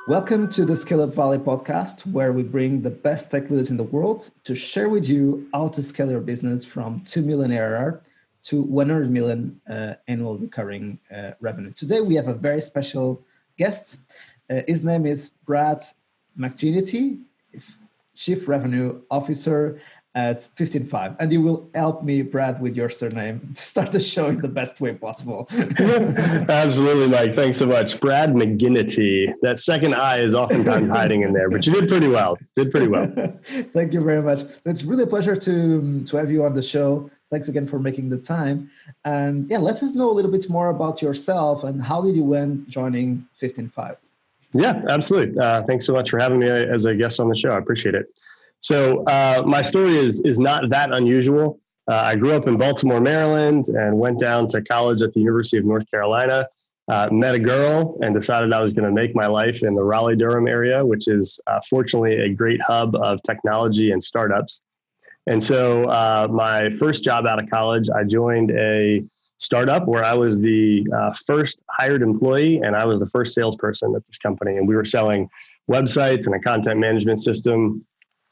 Welcome to the Scale Up Valley podcast, where we bring the best tech leaders in the world to share with you how to scale your business from 2 million ARR to 100 million annual recurring revenue. Today, we have a very special guest. His name is Brad McGinity, Chief Revenue Officer at 15Five. And you will help me, Brad, with your surname to start the show in the best way possible. Absolutely, Mike. Thanks so much. Brad McGinity. That second I is oftentimes hiding in there, but you did pretty well. Thank you very much. It's really a pleasure to have you on the show. Thanks again for making the time. And yeah, let us know a little bit more about yourself and how did you end joining 15Five? Yeah, absolutely. Thanks so much for having me as a guest on the show. I appreciate it. So my story is not that unusual. I grew up in Baltimore, Maryland, and went down to college at the University of North Carolina. Met a girl and decided I was going to make my life in the Raleigh-Durham area, which is fortunately a great hub of technology and startups. And so my first job out of college, I joined a startup where I was the first hired employee, and I was the first salesperson at this company. And we were selling websites and a content management system.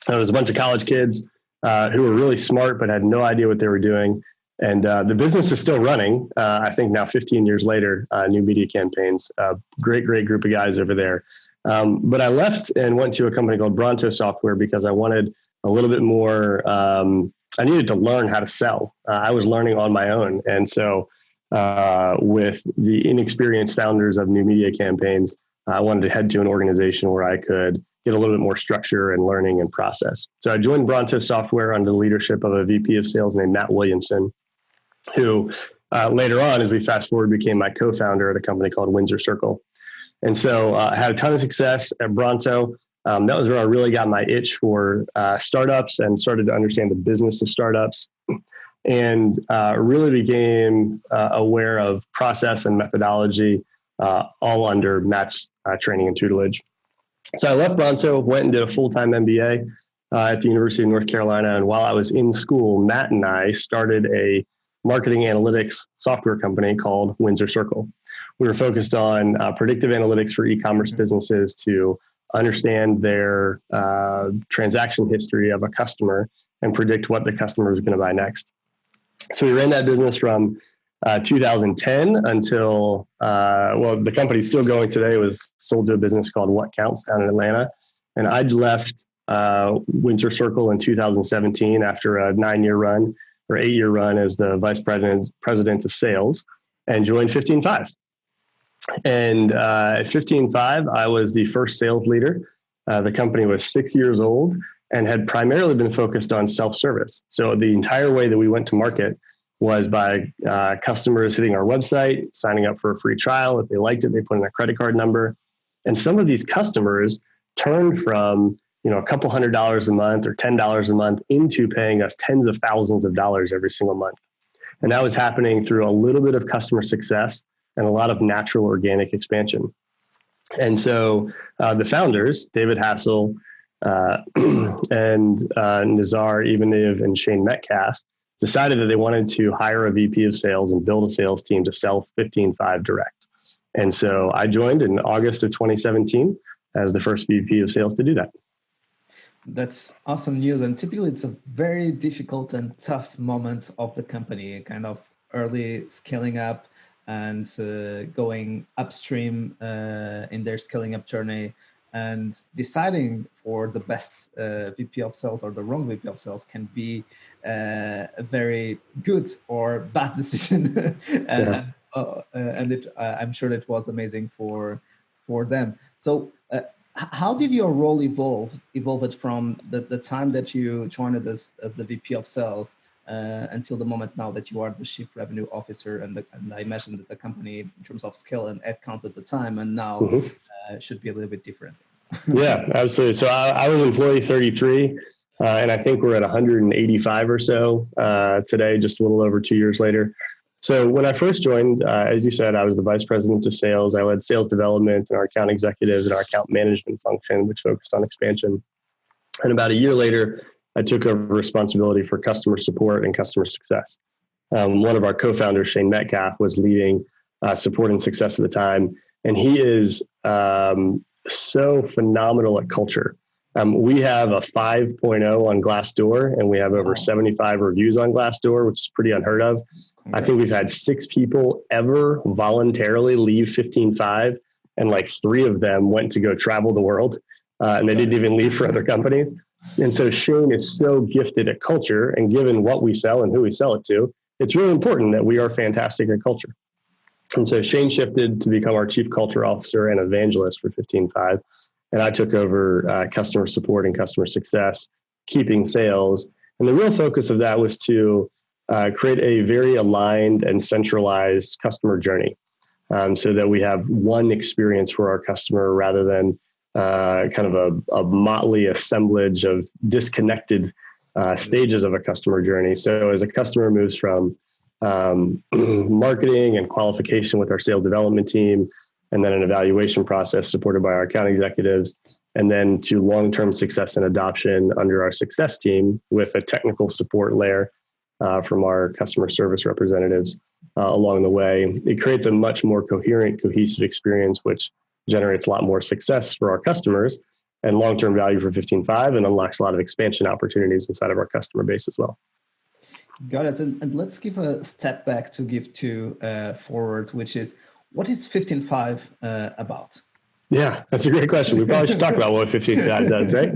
There was a bunch of college kids who were really smart, but had no idea what they were doing. And the business is still running. I think now 15 years later, new media campaigns, great group of guys over there. But I left and went to a company called Bronto Software because I wanted a little bit more, I needed to learn how to sell. I was learning on my own. And so with the inexperienced founders of new media campaigns, I wanted to head to an organization where I could get a little bit more structure and learning and process. So I joined Bronto Software under the leadership of a VP of sales named Matt Williamson, who later on, as we fast forward, became my co-founder at a company called Windsor Circle. And so I had a ton of success at Bronto. That was where I really got my itch for startups and started to understand the business of startups and really became aware of process and methodology all under Matt's training and tutelage. So I left Bronto, went and did a full-time MBA at the University of North Carolina. And while I was in school, Matt and I started a marketing analytics software company called Windsor Circle. We were focused on predictive analytics for e-commerce businesses to understand their transaction history of a customer and predict what the customer was going to buy next. So we ran that business from 2010 until, the company's still going today. It was sold to a business called What Counts down in Atlanta. And I'd left Windsor Circle in 2017 after a 8-year run as the vice president of sales and joined 15Five. And at 15Five, I was the first sales leader. The company was 6 years old and had primarily been focused on self-service. So the entire way that we went to market was by customers hitting our website, signing up for a free trial. If they liked it, they put in a credit card number. And some of these customers turned from, a couple $100 a month or $10 a month into paying us tens of thousands of dollars every single month. And that was happening through a little bit of customer success and a lot of natural organic expansion. And so the founders, David Hassel and Nizar Ivaniv and Shane Metcalf, decided that they wanted to hire a VP of sales and build a sales team to sell 15Five direct. And so I joined in August of 2017 as the first VP of sales to do that. That's awesome news. And typically it's a very difficult and tough moment of the company, kind of early scaling up and going upstream in their scaling up journey, and deciding for the best VP of sales or the wrong VP of sales can be a very good or bad decision. And I'm sure it was amazing for them. So how did your role evolve from the time that you joined as the VP of sales until the moment now that you are the Chief Revenue Officer, and I imagine that the company in terms of scale and head count at the time and now should be a little bit different. Yeah, absolutely. So I was employee 33, and I think we're at 185 or so today, just a little over 2 years later. So when I first joined, as you said, I was the vice president of sales. I led sales development and our account executives and our account management function, which focused on expansion. And about a year later, I took over responsibility for customer support and customer success. One of our co-founders, Shane Metcalf, was leading support and success at the time. And he is so phenomenal at culture. We have a 5.0 on Glassdoor, and we have over 75 reviews on Glassdoor, which is pretty unheard of. I think we've had 6 people ever voluntarily leave 15.5, and like 3 of them went to go travel the world, and they didn't even leave for other companies. And so Shane is so gifted at culture, and given what we sell and who we sell it to, it's really important that we are fantastic at culture. And so Shane shifted to become our chief culture officer and evangelist for 15.5. And I took over customer support and customer success, keeping sales. And the real focus of that was to create a very aligned and centralized customer journey, so that we have one experience for our customer rather than kind of a motley assemblage of disconnected stages of a customer journey. So as a customer moves from marketing and qualification with our sales development team, and then an evaluation process supported by our account executives, and then to long-term success and adoption under our success team with a technical support layer from our customer service representatives along the way. It creates a much more coherent, cohesive experience, which generates a lot more success for our customers and long-term value for 15.5, and unlocks a lot of expansion opportunities inside of our customer base as well. Got it. And let's give a step back to give to forward, which is, what is 15.5 about? Yeah, that's a great question. We probably should talk about what 15.5 does, right?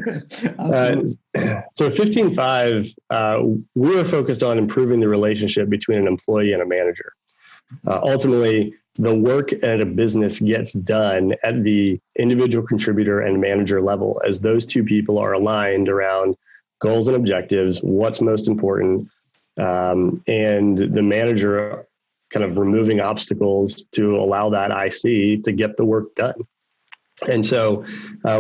So 15.5, we are focused on improving the relationship between an employee and a manager. Ultimately, the work at a business gets done at the individual contributor and manager level, as those two people are aligned around goals and objectives, what's most important, and the manager kind of removing obstacles to allow that IC to get the work done. And so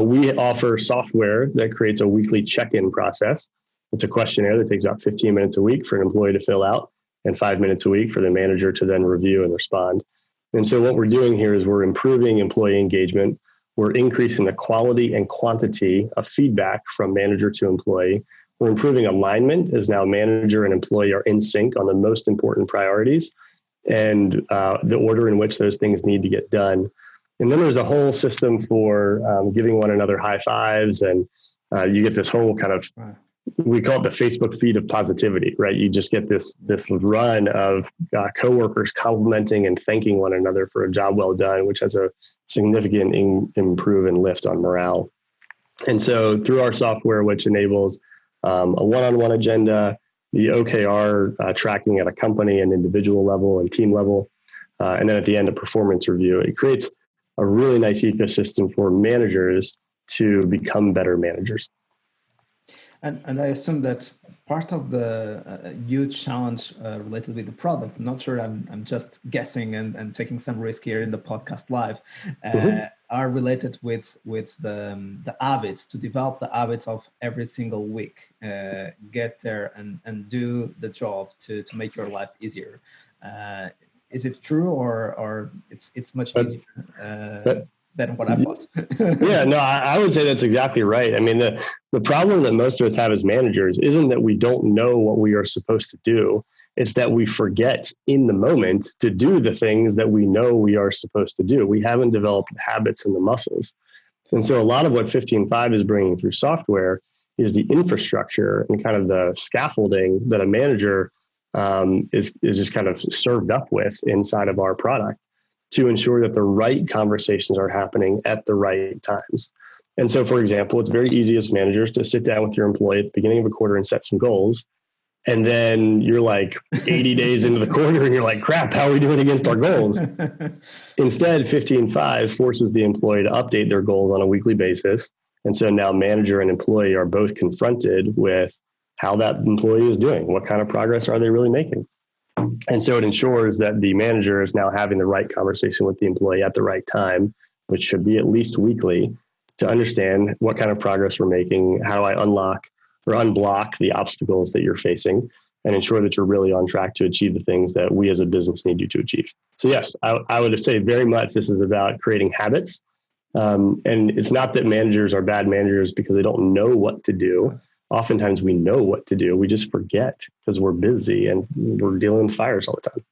we offer software that creates a weekly check-in process. It's a questionnaire that takes about 15 minutes a week for an employee to fill out, and 5 minutes a week for the manager to then review and respond. And so what we're doing here is we're improving employee engagement. We're increasing the quality and quantity of feedback from manager to employee. We're improving alignment, as now manager and employee are in sync on the most important priorities and the order in which those things need to get done. And then there's a whole system for giving one another high fives, and you get this whole kind of, we call it the Facebook feed of positivity, right? You just get this run of coworkers complimenting and thanking one another for a job well done, which has a significant improve and lift on morale. And so through our software, which enables a one-on-one agenda, the OKR tracking at a company and individual level and team level, and then at the end, a performance review. It creates a really nice ecosystem for managers to become better managers. And I assume that part of the huge challenge related with the product, I'm not sure, I'm just guessing and taking some risk here in the podcast live, are related with the habits, to develop the habits of every single week, get there and do the job to make your life easier. Is it true, or it's much easier than what I thought? Yeah, no, I would say that's exactly right. I mean, the problem that most of us have as managers isn't that we don't know what we are supposed to do. It's that we forget in the moment to do the things that we know we are supposed to do. We haven't developed the habits and the muscles. And so a lot of what 15.5 is bringing through software is the infrastructure and kind of the scaffolding that a manager is just kind of served up with inside of our product, to ensure that the right conversations are happening at the right times. And so, for example, it's very easy as managers to sit down with your employee at the beginning of a quarter and set some goals. And then you're like 80 days into the quarter and you're like, crap, how are we doing against our goals? Instead, 15.5 forces the employee to update their goals on a weekly basis. And so now manager and employee are both confronted with how that employee is doing. What kind of progress are they really making? And so it ensures that the manager is now having the right conversation with the employee at the right time, which should be at least weekly, to understand what kind of progress we're making. How do I unlock or unblock the obstacles that you're facing, and ensure that you're really on track to achieve the things that we as a business need you to achieve. So yes, I would say very much this is about creating habits. And it's not that managers are bad managers because they don't know what to do. Oftentimes we know what to do. We just forget because we're busy and we're dealing with fires all the time.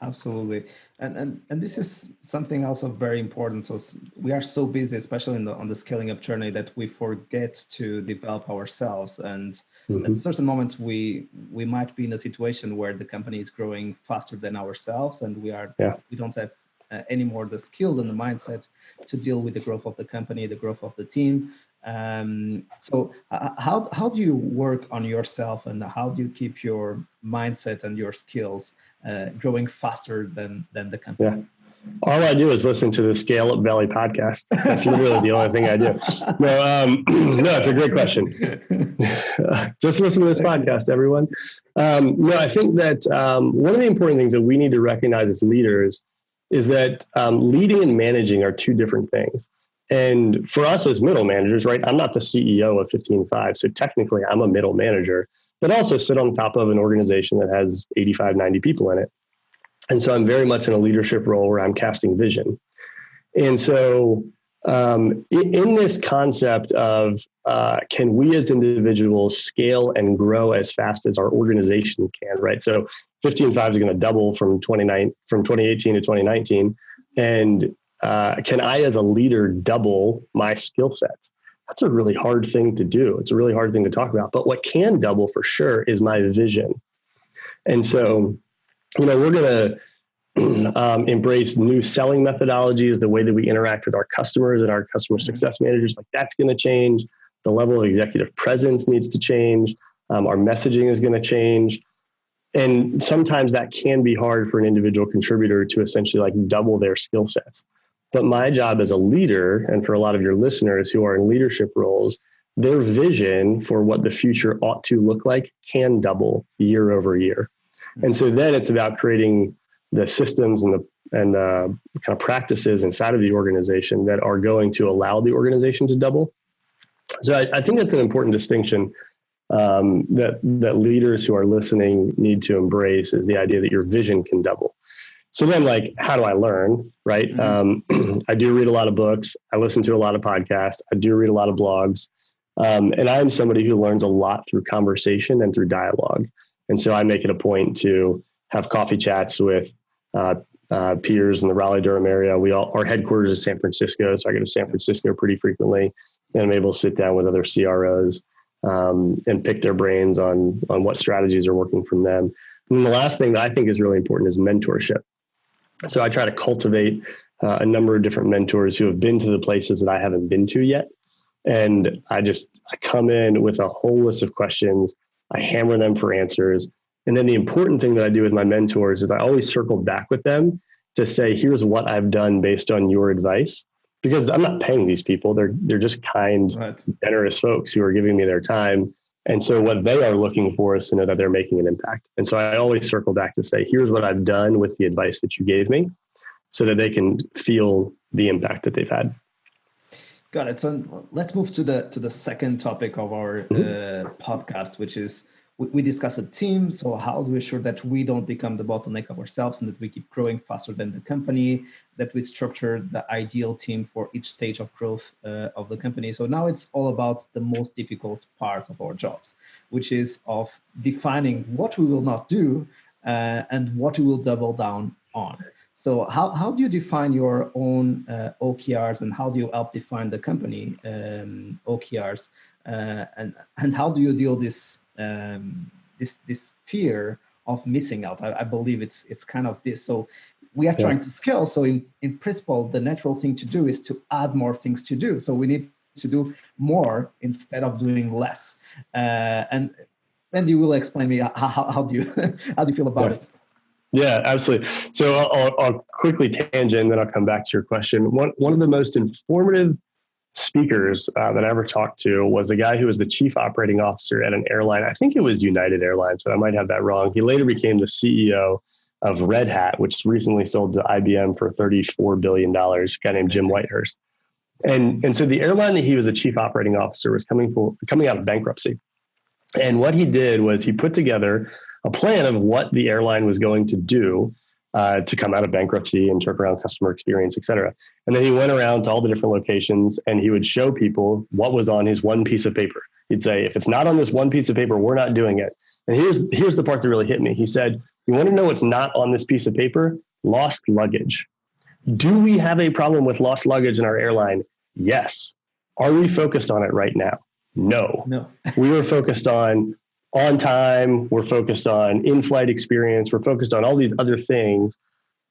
Absolutely, and this is something also very important. So we are so busy, especially on the scaling up journey, that we forget to develop ourselves. And at Hmm. certain moments, we might be in a situation where the company is growing faster than ourselves, and Yeah. we don't have any more the skills and the mindset to deal with the growth of the company, the growth of the team. How do you work on yourself, and how do you keep your mindset and your skills growing faster than the Yeah. company? All I do is listen to the Scale Up Valley podcast. That's literally the only thing I do. No, no, it's a great question. Just listen to this podcast, everyone. No, I think that one of the important things that we need to recognize as leaders is that leading and managing are two different things. And for us as middle managers, right, I'm not the CEO of 15.5. So technically I'm a middle manager, but also sit on top of an organization that has 85, 90 people in it. And so I'm very much in a leadership role where I'm casting vision. And so in this concept of can we as individuals scale and grow as fast as our organization can, right? So 15.5 is going to double from 2018 to 2019. And can I as a leader double my skill set? That's a really hard thing to do. It's a really hard thing to talk about. But what can double for sure is my vision. And so we're going to embrace new selling methodologies, the way that we interact with our customers and our customer success managers, like that's going to change. The level of executive presence needs to change. Our messaging is going to change. And sometimes that can be hard for an individual contributor to essentially like double their skill sets. But my job as a leader, and for a lot of your listeners who are in leadership roles, their vision for what the future ought to look like can double year over year. And so then it's about creating the systems and the kind of practices inside of the organization that are going to allow the organization to double. So I think that's an important distinction that leaders who are listening need to embrace, is the idea that your vision can double. So then, like, how do I learn, right? I do read a lot of books. I listen to a lot of podcasts. I do read a lot of blogs. And I'm somebody who learns a lot through conversation and through dialogue. And so I make it a point to have coffee chats with peers in the Raleigh-Durham area. Our headquarters is San Francisco, so I go to San Francisco pretty frequently, and I'm able to sit down with other CROs and pick their brains on what strategies are working from them. And then the last thing that I think is really important is mentorship. So I try to cultivate a number of different mentors who have been to the places that I haven't been to yet. And I come in with a whole list of questions. I hammer them for answers. And then the important thing that I do with my mentors is I always circle back with them to say, here's what I've done based on your advice, because I'm not paying these people. They're just kind, right, generous folks who are giving me their time. And so what they are looking for is to know that they're making an impact. And so I always circle back to say, here's what I've done with the advice that you gave me, so that they can feel the impact that they've had. Got it. So let's move to the second topic of our podcast, which is we discuss a team. So how do we ensure that we don't become the bottleneck of ourselves, and that we keep growing faster than the company, that we structure the ideal team for each stage of growth of the company. So now it's all about the most difficult part of our jobs, which is of defining what we will not do and what we will double down on. So how do you define your own OKRs, and how do you help define the company OKRs, and how do you deal this fear of missing out? I believe it's kind of this. So we are trying to scale. So in principle, the natural thing to do is to add more things to do. So we need to do more instead of doing less. And you will explain me how do you how do you feel about it? Yeah, absolutely. So I'll quickly tangent, and then I'll come back to your question. One of the most informative speakers that I ever talked to was the guy who was the chief operating officer at an airline. I think it was United Airlines, but I might have that wrong. He later became the CEO of Red Hat, which recently sold to IBM for $34 billion, a guy named Jim Whitehurst. And so the airline that he was the chief operating officer was coming out of bankruptcy. And what he did was he put together a plan of what the airline was going to do to come out of bankruptcy and turn around customer experience, et cetera. And then he went around to all the different locations, and he would show people what was on his one piece of paper. He'd say, if it's not on this one piece of paper, we're not doing it. And here's the part that really hit me. He said, You want to know what's not on this piece of paper? Lost luggage. Do we have a problem with lost luggage in our airline? Yes. Are we focused on it right now? No. We are focused on time. We're focused on in-flight experience. We're focused on all these other things.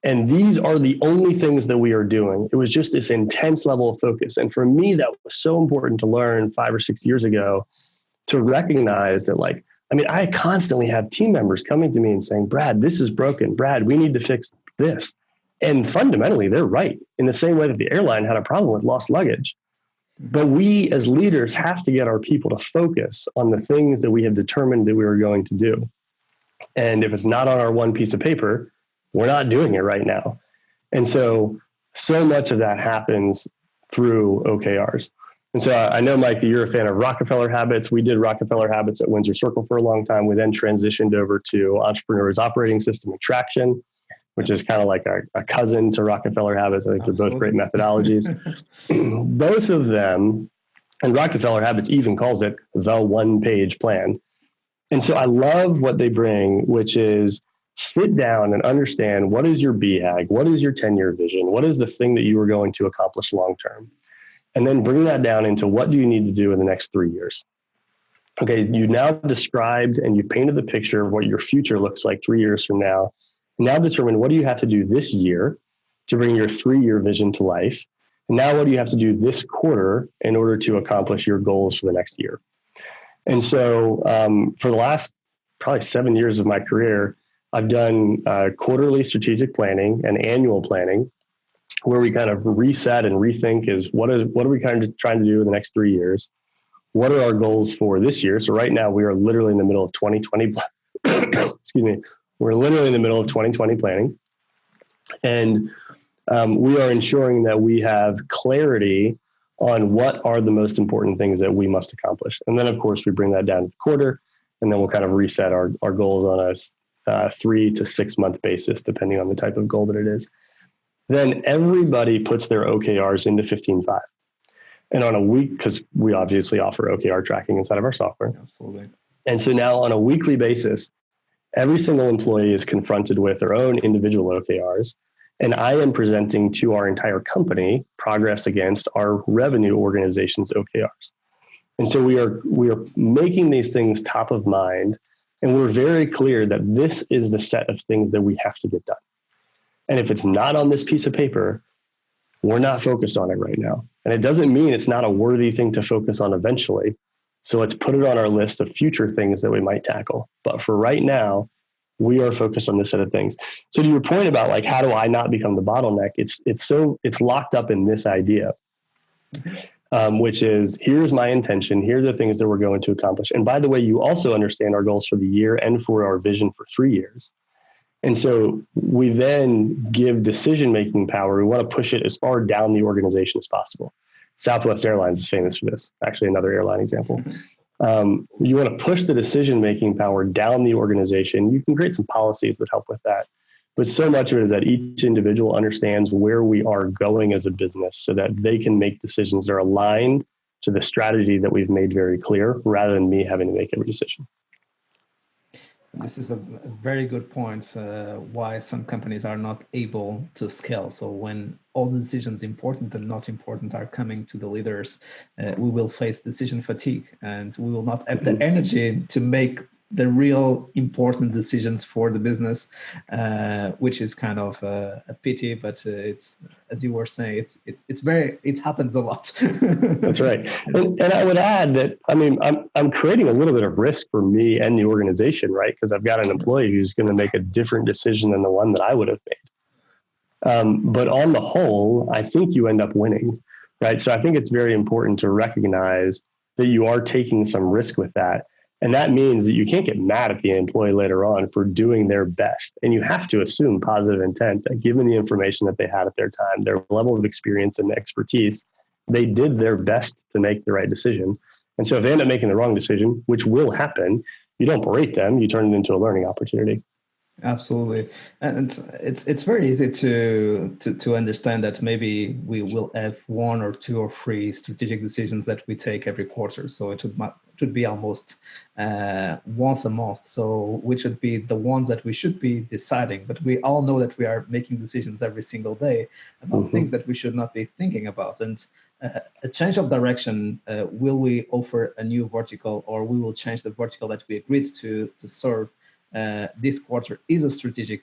And these are the only things that we are doing. It was just this intense level of focus. And for me, that was so important to learn 5 or 6 years ago, to recognize that, like, I mean, I constantly have team members coming to me and saying, Brad, this is broken. Brad, we need to fix this. And fundamentally, they're right, in the same way that the airline had a problem with lost luggage. But we as leaders have to get our people to focus on the things that we have determined that we are going to do. And if it's not on our one piece of paper, we're not doing it right now. And so much of that happens through OKRs. And so I know, Mike, that you're a fan of Rockefeller Habits. We did Rockefeller Habits at Windsor Circle for a long time. We then transitioned over to Entrepreneur's Operating System and Traction, which is kind of like a cousin to Rockefeller Habits. I think they're both great methodologies. Both of them, and Rockefeller Habits even calls it the one-page plan. And so I love what they bring, which is sit down and understand, what is your BHAG? What is your 10-year vision? What is the thing that you are going to accomplish long-term? And then bring that down into, what do you need to do in the next 3 years? Okay, you now described and you painted the picture of what your future looks like 3 years from now. Now determine, what do you have to do this year to bring your 3-year vision to life? And now what do you have to do this quarter in order to accomplish your goals for the next year? And so for the last probably 7 years of my career, I've done quarterly strategic planning and annual planning, where we kind of reset and rethink is what are we kind of trying to do in the next 3 years? What are our goals for this year? So right now we are literally in the middle of 2020. Excuse me. We're literally in the middle of 2020 planning. And we are ensuring that we have clarity on what are the most important things that we must accomplish. And then, of course, we bring that down to the quarter, and then we'll kind of reset our goals on a 3 to 6 month basis, depending on the type of goal that it is. Then everybody puts their OKRs into 15.5. And on a week, because we obviously offer OKR tracking inside of our software. Absolutely. And so now on a weekly basis, every single employee is confronted with their own individual OKRs. And I am presenting to our entire company progress against our revenue organization's OKRs. And so we are making these things top of mind. And we're very clear that this is the set of things that we have to get done. And if it's not on this piece of paper, we're not focused on it right now. And it doesn't mean it's not a worthy thing to focus on eventually. So let's put it on our list of future things that we might tackle. But for right now, we are focused on this set of things. So to your point about, like, how do I not become the bottleneck? It's locked up in this idea, which is, here's my intention. Here are the things that we're going to accomplish. And by the way, you also understand our goals for the year and for our vision for 3 years. And so we then give decision-making power. We want to push it as far down the organization as possible. Southwest Airlines is famous for this. Actually, another airline example. You want to push the decision-making power down the organization. You can create some policies that help with that. But so much of it is that each individual understands where we are going as a business, so that they can make decisions that are aligned to the strategy that we've made very clear, rather than me having to make every decision. This is a very good point, why some companies are not able to scale. So when all the decisions, important and not important, are coming to the leaders, we will face decision fatigue, and we will not have the energy to make the real important decisions for the business, which is kind of a pity, but it's, as you were saying, it happens a lot. That's right. And I would add that, I mean, I'm creating a little bit of risk for me and the organization, right? Because I've got an employee who's going to make a different decision than the one that I would have made. But on the whole, I think you end up winning, right? So I think it's very important to recognize that you are taking some risk with that. And that means that you can't get mad at the employee later on for doing their best. And you have to assume positive intent, that given the information that they had at their time, their level of experience and expertise, they did their best to make the right decision. And so if they end up making the wrong decision, which will happen, you don't berate them, you turn it into a learning opportunity. Absolutely. And it's very easy to understand that maybe we will have 1 or 2 or 3 strategic decisions that we take every quarter. So it should be almost once a month. So which should be the ones that we should be deciding. But we all know that we are making decisions every single day about things that we should not be thinking about. And a change of direction, will we offer a new vertical, or we will change the vertical that we agreed to serve this quarter, is a strategic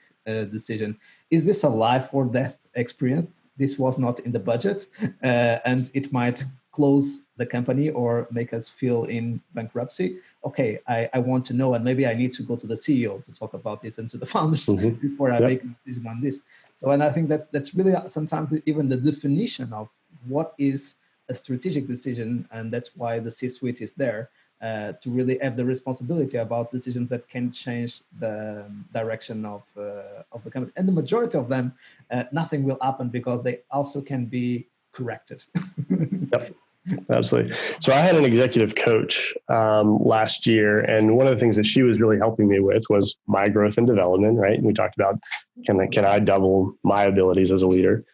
decision. Is this a life or death experience? This was not in the budget, and it might close the company or make us feel in bankruptcy. Okay, I want to know, and maybe I need to go to the CEO to talk about this and to the founders before I make a decision on this. So, and I think that that's really sometimes even the definition of what is a strategic decision, and that's why the C-suite is there, to really have the responsibility about decisions that can change the direction of the company. And the majority of them, nothing will happen because they also can be corrected. Yep, absolutely. So I had an executive coach last year, and one of the things that she was really helping me with was my growth and development, right? And we talked about, can I double my abilities as a leader?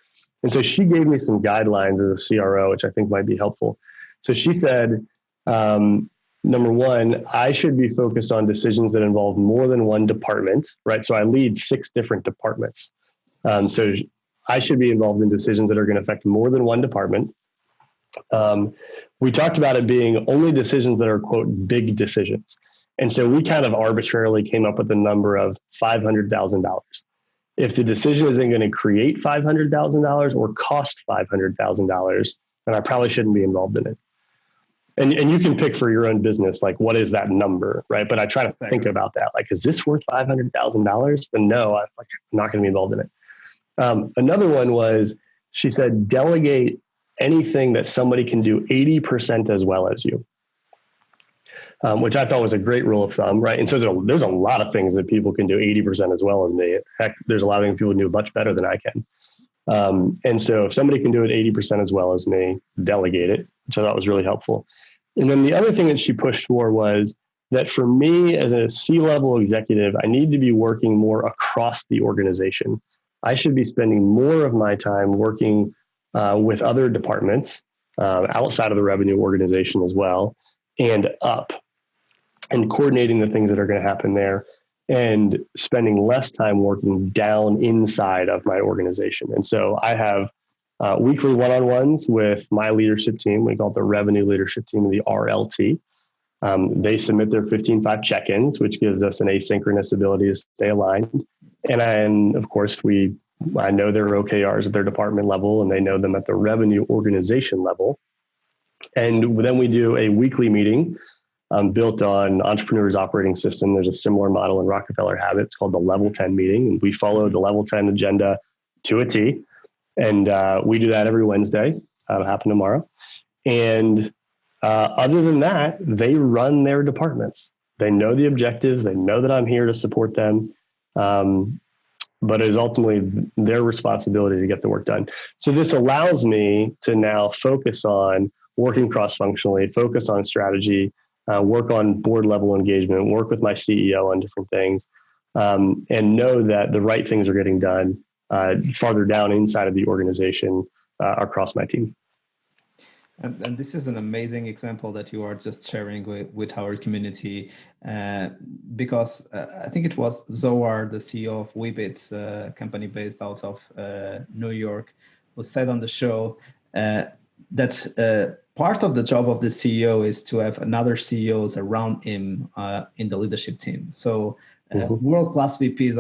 And so she gave me some guidelines as a CRO, which I think might be helpful. So she said, number one, I should be focused on decisions that involve more than one department, right? So I lead 6 different departments. So I should be involved in decisions that are going to affect more than one department. We talked about it being only decisions that are, quote, big decisions. And so we kind of arbitrarily came up with the number of $500,000. If the decision isn't going to create $500,000 or cost $500,000, then I probably shouldn't be involved in it. And you can pick for your own business, like, what is that number, right? But I try to think about that. Like, is this worth $500,000? Then no, I'm not going to be involved in it. Another one was, she said, delegate anything that somebody can do 80% as well as you, which I thought was a great rule of thumb, right? And so there's a lot of things that people can do 80% as well as me. Heck, there's a lot of things people can do much better than I can. And so if somebody can do it 80% as well as me, delegate it, which I thought was really helpful. And then the other thing that she pushed for was that for me as a C-level executive, I need to be working more across the organization. I should be spending more of my time working with other departments outside of the revenue organization as well, and up, and coordinating the things that are going to happen there, and spending less time working down inside of my organization. And so I have weekly one-on-ones with my leadership team. We call it the revenue leadership team, the RLT. They submit their 15-5 check-ins, which gives us an asynchronous ability to stay aligned. And of course, I know their OKRs at their department level, and they know them at the revenue organization level. And then we do a weekly meeting built on Entrepreneur's Operating System. There's a similar model in Rockefeller have it. It's called the Level 10 meeting. And we follow the Level 10 agenda to a T. And we do that every Wednesday. That'll happen tomorrow. And other than that, they run their departments. They know the objectives. They know that I'm here to support them. But it is ultimately their responsibility to get the work done. So this allows me to now focus on working cross-functionally, focus on strategy, work on board level engagement, work with my CEO on different things, and know that the right things are getting done farther down inside of the organization across my team. And this is an amazing example that you are just sharing with our community, because I think it was Zohar, the CEO of Whippets, a company based out of New York, who said on the show that part of the job of the CEO is to have another CEOs around him in the leadership team. So world-class VPs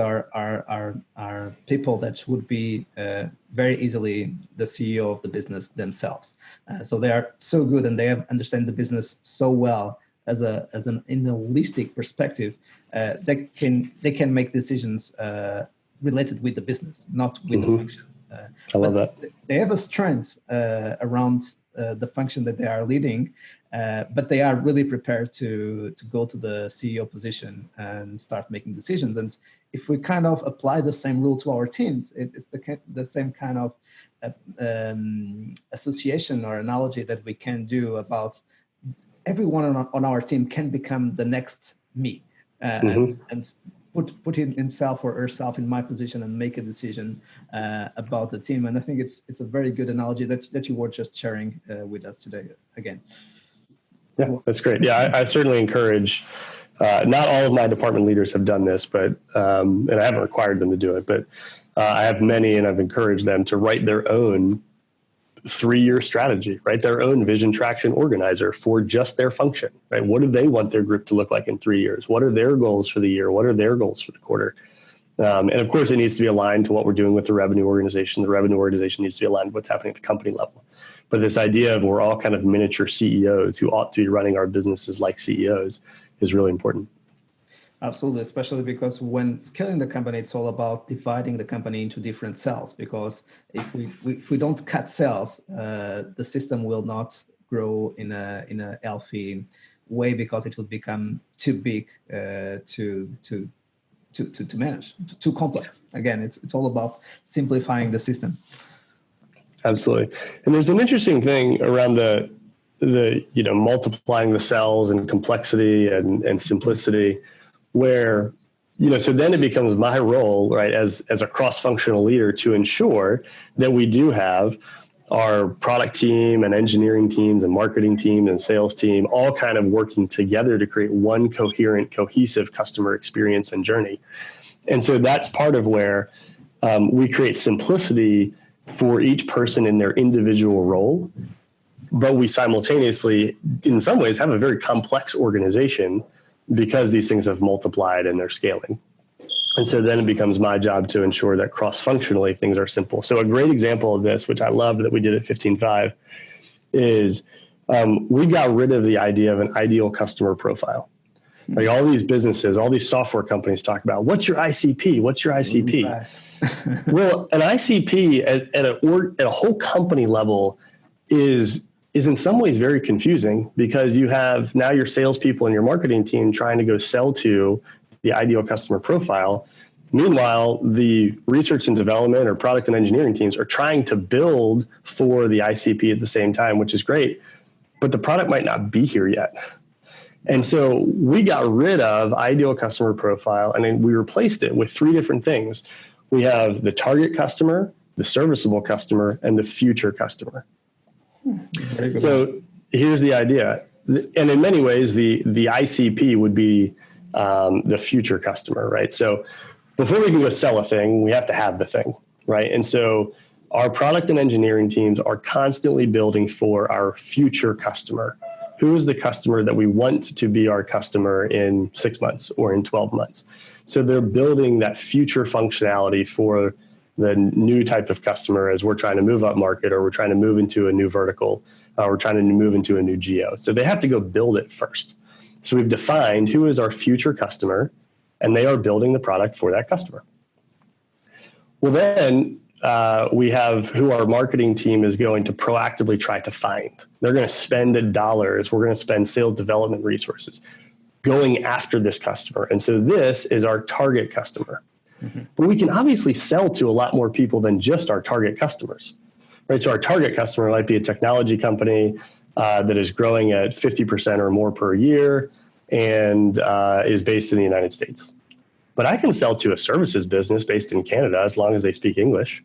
are people that would be very easily the CEO of the business themselves. So they are so good, and they understand the business so well in a holistic perspective. They can make decisions related with the business, not with the function. I love that. They have a strength around the function that they are leading, but they are really prepared to go to the CEO position and start making decisions. And if we kind of apply the same rule to our teams, it's the same kind of association or analogy that we can do about everyone on our team can become the next me, and put himself or herself in my position and make a decision about the team. And I think it's a very good analogy that you were just sharing with us today again. Yeah, that's great. Yeah, I certainly encourage, not all of my department leaders have done this, but, and I haven't required them to do it, but I have many, and I've encouraged them to write their own 3-year strategy, write their own vision traction organizer for just their function, right? What do they want their group to look like in 3 years? What are their goals for the year? What are their goals for the quarter? And of course, it needs to be aligned to what we're doing with the revenue organization. The revenue organization needs to be aligned with what's happening at the company level. But this idea of we're all kind of miniature CEOs who ought to be running our businesses like CEOs is really important. Absolutely, especially because when scaling the company, it's all about dividing the company into different cells. Because if we don't cut cells, the system will not grow in a healthy way, because it will become too big to manage, too complex. Again, it's all about simplifying the system. Absolutely. And there's an interesting thing around the multiplying the cells and complexity and simplicity, where, so then it becomes my role, right, as a cross-functional leader to ensure that we do have our product team and engineering teams and marketing team and sales team all kind of working together to create one coherent, cohesive customer experience and journey. And so that's part of where we create simplicity for each person in their individual role, but we simultaneously, in some ways, have a very complex organization because these things have multiplied and they're scaling. And so then it becomes my job to ensure that cross-functionally things are simple. So a great example of this, which I love that we did at 15.5, is we got rid of the idea of an ideal customer profile. Like all these businesses, all these software companies talk about, what's your ICP? What's your ICP? Well, an ICP at a whole company level is in some ways very confusing, because you have now your salespeople and your marketing team trying to go sell to the ideal customer profile. Meanwhile, the research and development or product and engineering teams are trying to build for the ICP at the same time, which is great, but the product might not be here yet. And so we got rid of ideal customer profile, and then we replaced it with 3 different things. We have the target customer, the serviceable customer, and the future customer. So here's the idea. And in many ways, the ICP would be the future customer, right? So before we can go sell a thing, we have to have the thing, right? And so our product and engineering teams are constantly building for our future customer. Who is the customer that we want to be our customer in 6 months or in 12 months? So they're building that future functionality for the new type of customer as we're trying to move up market, or we're trying to move into a new vertical, or we're trying to move into a new geo. So they have to go build it first. So we've defined who is our future customer, and they are building the product for that customer. Well, then we have who our marketing team is going to proactively try to find. They're going to spend dollars. We're going to spend sales development resources going after this customer. And so this is our target customer. Mm-hmm. But we can obviously sell to a lot more people than just our target customers, right? So our target customer might be a technology company that is growing at 50% or more per year and is based in the United States. But I can sell to a services business based in Canada as long as they speak English.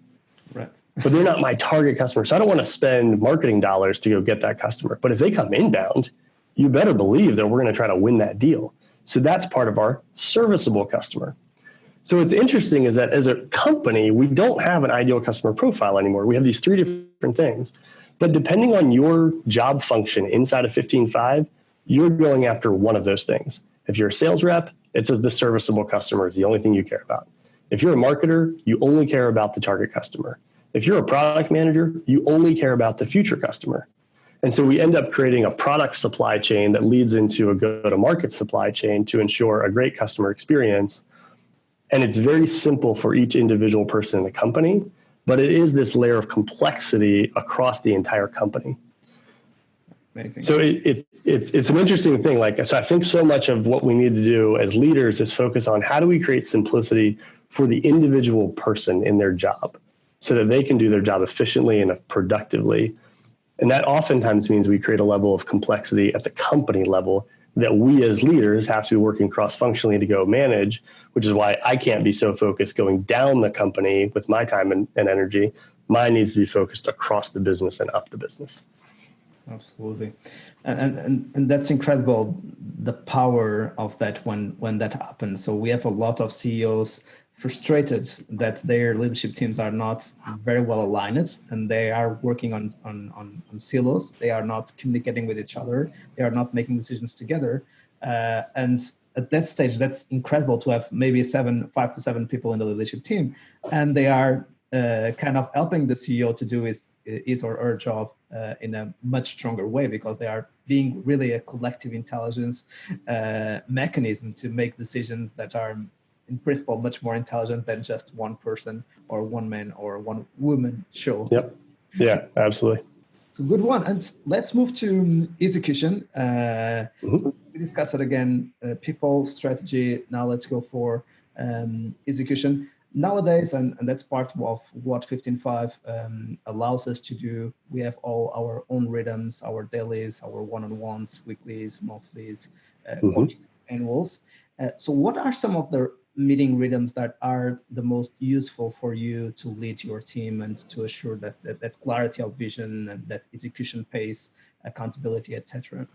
Right. But they're not my target customer. So I don't want to spend marketing dollars to go get that customer. But if they come inbound, you better believe that we're going to try to win that deal. So that's part of our serviceable customer. So what's interesting is that as a company, we don't have an ideal customer profile anymore. We have these 3 different things. But depending on your job function inside of 15.5, you're going after one of those things. If you're a sales rep, it says the serviceable customer is the only thing you care about. If you're a marketer, you only care about the target customer. If you're a product manager, you only care about the future customer. And so we end up creating a product supply chain that leads into a go-to-market supply chain to ensure a great customer experience. And it's very simple for each individual person in the company, but it is this layer of complexity across the entire company. Amazing. So it's an interesting thing. So I think so much of what we need to do as leaders is focus on how do we create simplicity for the individual person in their job so that they can do their job efficiently and productively. And that oftentimes means we create a level of complexity at the company level that we as leaders have to be working cross-functionally to go manage, which is why I can't be so focused going down the company with my time and energy. Mine needs to be focused across the business and up the business. Absolutely. And that's incredible, the power of that when that happens. So we have a lot of CEOs frustrated that their leadership teams are not very well aligned and they are working on silos. They are not communicating with each other. They are not making decisions together. And at that stage, that's incredible to have maybe 5 to 7 people in the leadership team, and they are kind of helping the CEO to do his or her job in a much stronger way, because they are being really a collective intelligence mechanism to make decisions that are in principle much more intelligent than just one person or one man or one woman show. Yep. Yeah, absolutely. It's a good one. And let's move to execution. So we discussed it again, people, strategy. Now let's go for execution. Nowadays, and that's part of what 15.5 allows us to do, we have all our own rhythms, our dailies, our one-on-ones, weeklies, monthlies, annuals. So what are some of the meeting rhythms that are the most useful for you to lead your team and to assure that clarity of vision and that execution pace, accountability, etc.?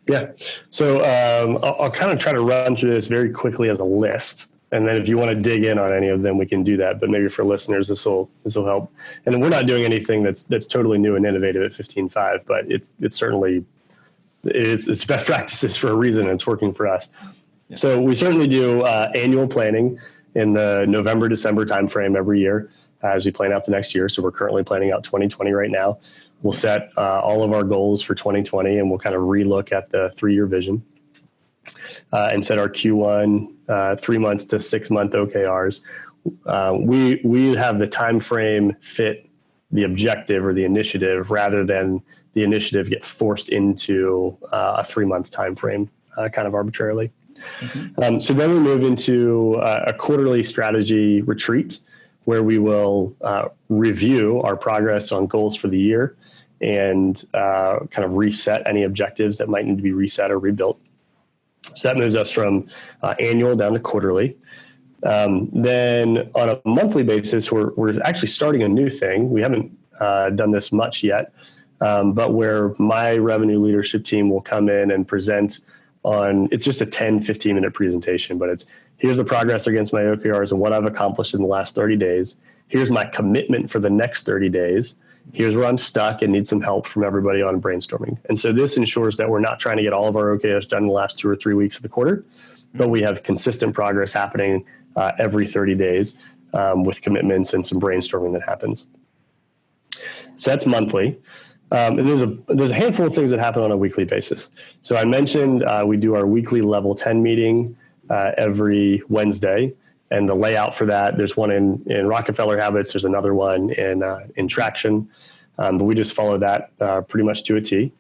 Yeah. So I'll kind of try to run through this very quickly as a list. And then if you want to dig in on any of them, we can do that. But maybe for listeners, this will help. And we're not doing anything that's totally new and innovative at 15.5, but it's certainly it's best practices for a reason. And it's working for us. Yeah. So we certainly do annual planning in the November, December timeframe every year as we plan out the next year. So we're currently planning out 2020 right now. We'll set all of our goals for 2020, and we'll kind of relook at the 3-year vision and set our Q1 3 months to 6 month OKRs. We have the time frame fit the objective or the initiative rather than the initiative get forced into a 3-month time frame kind of arbitrarily. So then we move into a quarterly strategy retreat where we will review our progress on goals for the year and kind of reset any objectives that might need to be reset or rebuilt. So that moves us from annual down to quarterly. Then on a monthly basis, we're actually starting a new thing. We haven't done this much yet, but where my revenue leadership team will come in and present on, it's just a 10, 15-minute presentation, but it's here's the progress against my OKRs and what I've accomplished in the last 30 days. Here's my commitment for the next 30 days. Here's where I'm stuck and need some help from everybody on brainstorming. And so this ensures that we're not trying to get all of our OKRs done in the last 2 or 3 weeks of the quarter, but we have consistent progress happening every 30 days with commitments and some brainstorming that happens. So that's monthly. And there's a handful of things that happen on a weekly basis. So I mentioned we do our weekly level 10 meeting every Wednesday. And the layout for that, there's one in Rockefeller Habits, there's another one in Traction, but we just follow that pretty much to a T.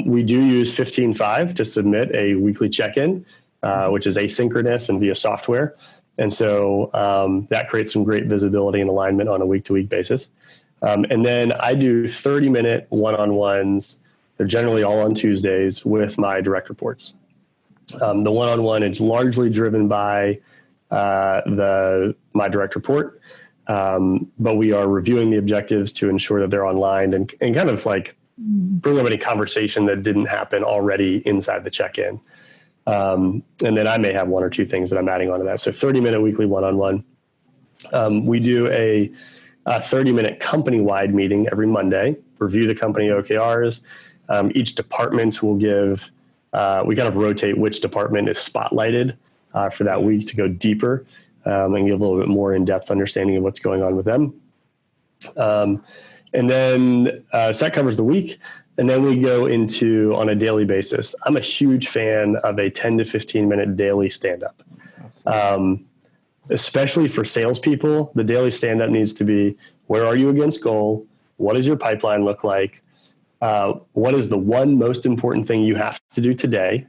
We do use 15.5 to submit a weekly check-in, which is asynchronous and via software. And so that creates some great visibility and alignment on a week-to-week basis. And then I do 30-minute one-on-ones. They're generally all on Tuesdays with my direct reports. The one-on-one is largely driven by my direct report, but we are reviewing the objectives to ensure that they're online and kind of like bring up any conversation that didn't happen already inside the check-in. And then I may have 1 or 2 things that I'm adding onto that. So 30-minute weekly one-on-one. We do a 30-minute company-wide meeting every Monday, review the company OKRs. Each department will give, we kind of rotate which department is spotlighted for that week to go deeper and give a little bit more in-depth understanding of what's going on with them. And then so that covers the week. And then we go into on a daily basis. I'm a huge fan of a 10 to 15-minute daily stand-up. Especially for salespeople, the daily stand-up needs to be, where are you against goal? What does your pipeline look like? What is the one most important thing you have to do today?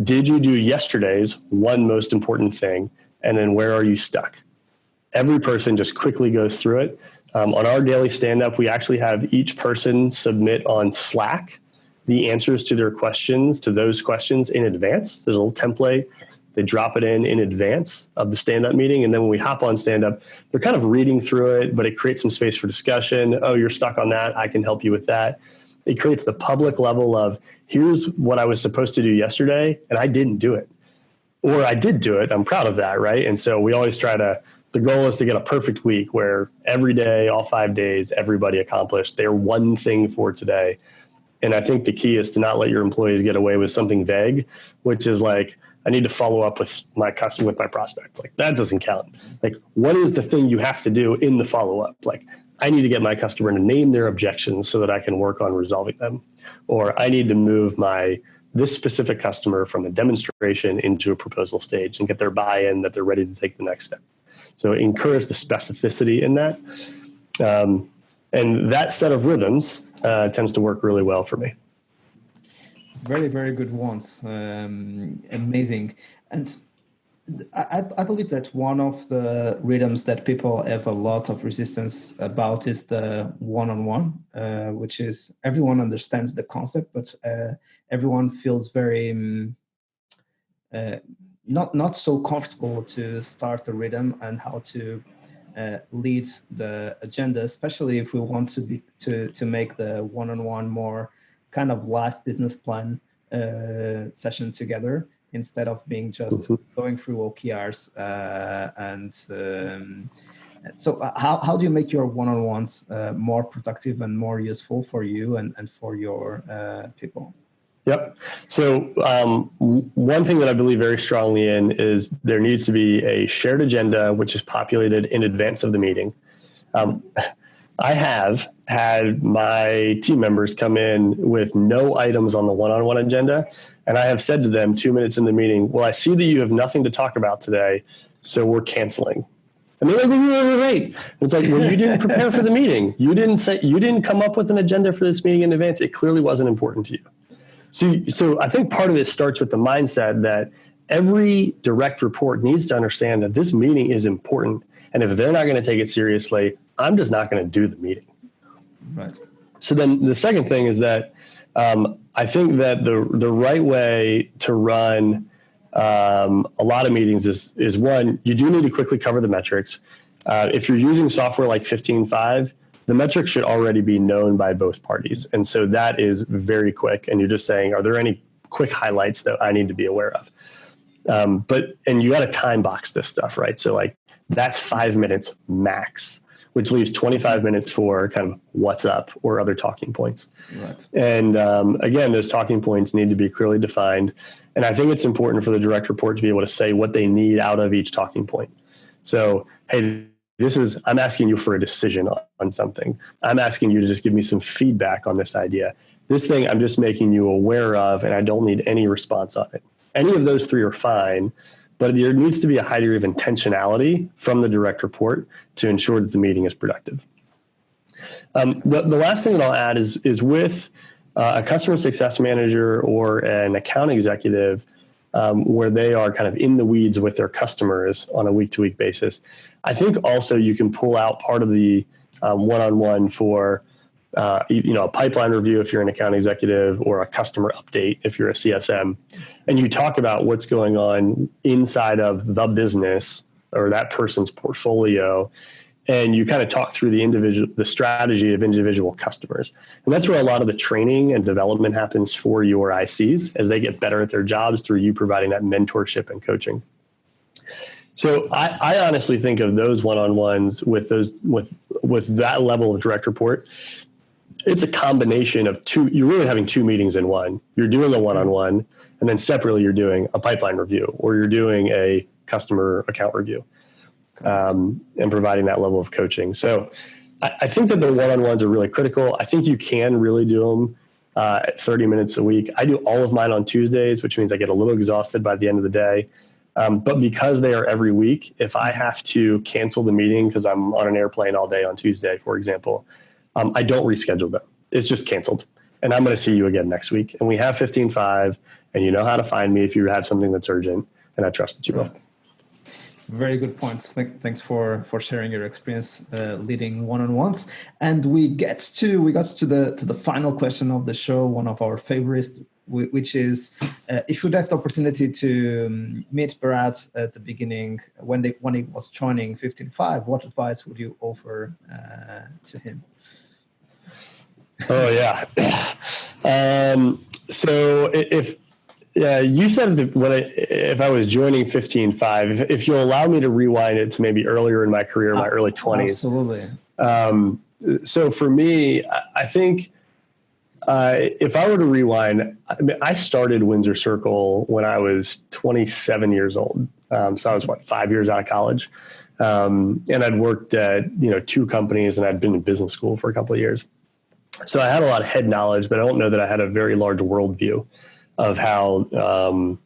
Did you do yesterday's one most important thing? And then where are you stuck? Every person just quickly goes through it. On our daily stand-up, we actually have each person submit on Slack the answers to their questions, to those questions in advance. There's a little template. They drop it in advance of the stand-up meeting. And then when we hop on stand-up, they're kind of reading through it, but it creates some space for discussion. Oh, you're stuck on that. I can help you with that. It creates the public level of, here's what I was supposed to do yesterday, and I didn't do it. Or I did do it. I'm proud of that, right? And so we always the goal is to get a perfect week where every day, all 5 days, everybody accomplished their one thing for today. And I think the key is to not let your employees get away with something vague, which is like, I need to follow up with my customer, with my prospects. Like, that doesn't count. Like, what is the thing you have to do in the follow-up? Like, I need to get my customer to name their objections so that I can work on resolving them. Or I need to move this specific customer from a demonstration into a proposal stage and get their buy-in that they're ready to take the next step. So encourage the specificity in that. And that set of rhythms tends to work really well for me. Very, very good ones. Amazing. And I believe that one of the rhythms that people have a lot of resistance about is the one-on-one, which is everyone understands the concept, but everyone feels very not so comfortable to start the rhythm and how to lead the agenda, especially if we want to make the one-on-one more kind of live business plan session together, instead of being just going through OKRs. So how do you make your one-on-ones more productive and more useful for you and for your people? Yep. So one thing that I believe very strongly in is there needs to be a shared agenda, which is populated in advance of the meeting. I have had my team members come in with no items on the one-on-one agenda. And I have said to them 2 minutes in the meeting, well, I see that you have nothing to talk about today, so we're canceling. And they're like, wait. It's like, well, you didn't prepare for the meeting. You didn't come up with an agenda for this meeting in advance. It clearly wasn't important to you. So I think part of it starts with the mindset that every direct report needs to understand that this meeting is important. And if they're not going to take it seriously, I'm just not going to do the meeting. Right. So then the second thing is that I think that the right way to run a lot of meetings is one, you do need to quickly cover the metrics. If you're using software like 15.5, the metrics should already be known by both parties. And so that is very quick. And you're just saying, are there any quick highlights that I need to be aware of? And you got to time box this stuff, right? So like that's 5 minutes max, which leaves 25 minutes for kind of what's up or other talking points. Right. And again, those talking points need to be clearly defined. And I think it's important for the direct report to be able to say what they need out of each talking point. So, hey, I'm asking you for a decision on something. I'm asking you to just give me some feedback on this idea. This thing I'm just making you aware of, and I don't need any response on it. Any of those three are fine, but there needs to be a high degree of intentionality from the direct report to ensure that the meeting is productive. The last thing that I'll add is with a customer success manager or an account executive, where they are kind of in the weeds with their customers on a week-to-week basis. I think also you can pull out part of the one-on-one for a pipeline review if you're an account executive, or a customer update if you're a CSM, and you talk about what's going on inside of the business or that person's portfolio, and you kind of talk through the strategy of individual customers. And that's where a lot of the training and development happens for your ICs as they get better at their jobs through you providing that mentorship and coaching. So I honestly think of those one-on-ones with that level of direct report. It's a combination of two. You're really having two meetings in one. You're doing a one-on-one, and then separately you're doing a pipeline review, or you're doing a customer account review. And providing that level of coaching. So I think that the one-on-ones are really critical. I think you can really do them 30 minutes a week. I do all of mine on Tuesdays, which means I get a little exhausted by the end of the day. But because they are every week, if I have to cancel the meeting because I'm on an airplane all day on Tuesday, for example, I don't reschedule them. It's just canceled. And I'm going to see you again next week. And we have 15.5, and you know how to find me if you have something that's urgent, and I trust that you will. Very good points. Thanks for sharing your experience leading one-on-ones. And we got to the final question of the show, one of our favorites, which is if you'd have the opportunity to meet Brad at the beginning when he was joining 15.5, what advice would you offer to him? Oh yeah. So if you said that if I was joining 15.5, if you'll allow me to rewind it to maybe earlier in my career, my early 20s. Absolutely. So for me, I think if I were to rewind, I started Windsor Circle when I was 27 years old. So I was 5 years out of college. And I'd worked at, 2 companies, and I'd been in business school for a couple of years. So I had a lot of head knowledge, but I don't know that I had a very large worldview of how kind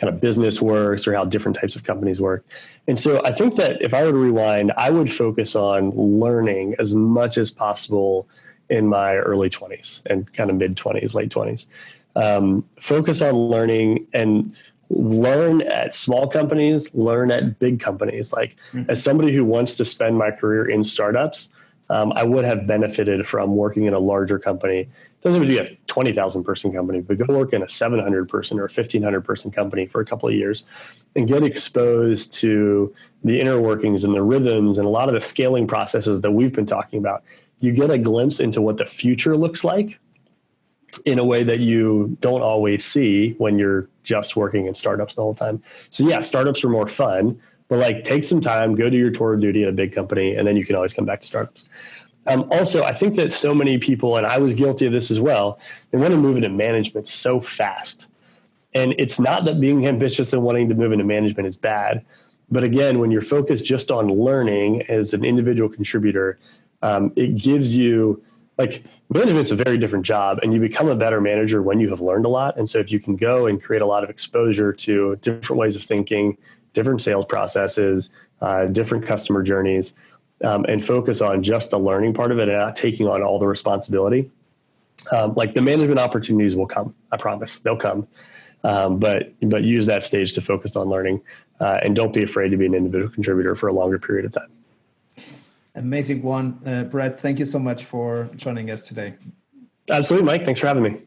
of business works or how different types of companies work. And so I think that if I were to rewind, I would focus on learning as much as possible in my early 20s and kind of mid 20s, late 20s. Focus on learning and learn at small companies, learn at big companies. Like as somebody who wants to spend my career in startups, I would have benefited from working in a larger company. It doesn't have to be a 20,000 person company, but go work in a 700 person or 1,500 person company for a couple of years and get exposed to the inner workings and the rhythms and a lot of the scaling processes that we've been talking about. You get a glimpse into what the future looks like in a way that you don't always see when you're just working in startups the whole time. So yeah, startups are more fun, but take some time, go do your tour of duty at a big company, and then you can always come back to startups. Also, I think that so many people, and I was guilty of this as well, they want to move into management so fast. And it's not that being ambitious and wanting to move into management is bad. But again, when you're focused just on learning as an individual contributor, it gives you, management's a very different job, and you become a better manager when you have learned a lot. And so if you can go and create a lot of exposure to different ways of thinking, different sales processes, different customer journeys, and focus on just the learning part of it and not taking on all the responsibility, the management opportunities will come. I promise they'll come. But use that stage to focus on learning, and don't be afraid to be an individual contributor for a longer period of time. Amazing one. Brad, thank you so much for joining us today. Absolutely, Mike. Thanks for having me.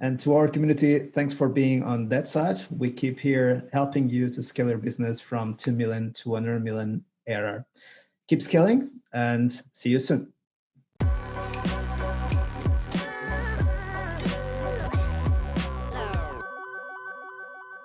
And to our community, thanks for being on that side. We keep here helping you to scale your business from 2 million to 100 million ARR. Keep scaling and see you soon.